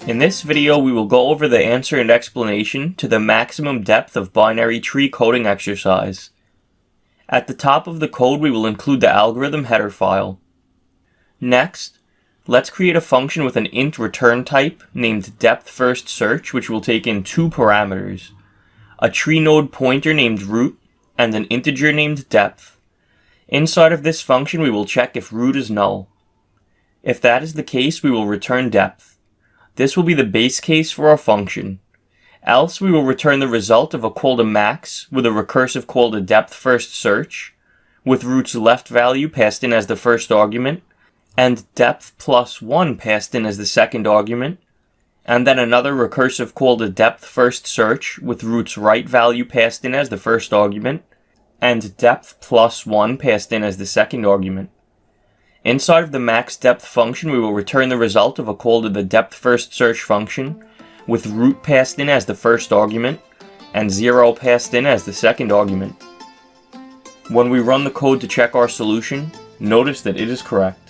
In this video, we will go over the answer and explanation to the maximum depth of binary tree coding exercise. At the top of the code, we will include the algorithm header file. Next, let's create a function with an int return type named depth_first_search, which will take in two parameters, a tree node pointer named root and an integer named depth. Inside of this function, we will check if root is null. If that is the case, we will return depth. This will be the base case for our function. Else, we will return the result of a call to max with a recursive call to depth_first_search, with root's left value passed in as the first argument, and depth plus 1 passed in as the second argument, and then another recursive call to depth_first_search with root's right value passed in as the first argument, and depth plus 1 passed in as the second argument. Inside of the max depth function, we will return the result of a call to the depth_first_search function, with root passed in as the first argument, and 0 passed in as the second argument. When we run the code to check our solution, notice that it is correct.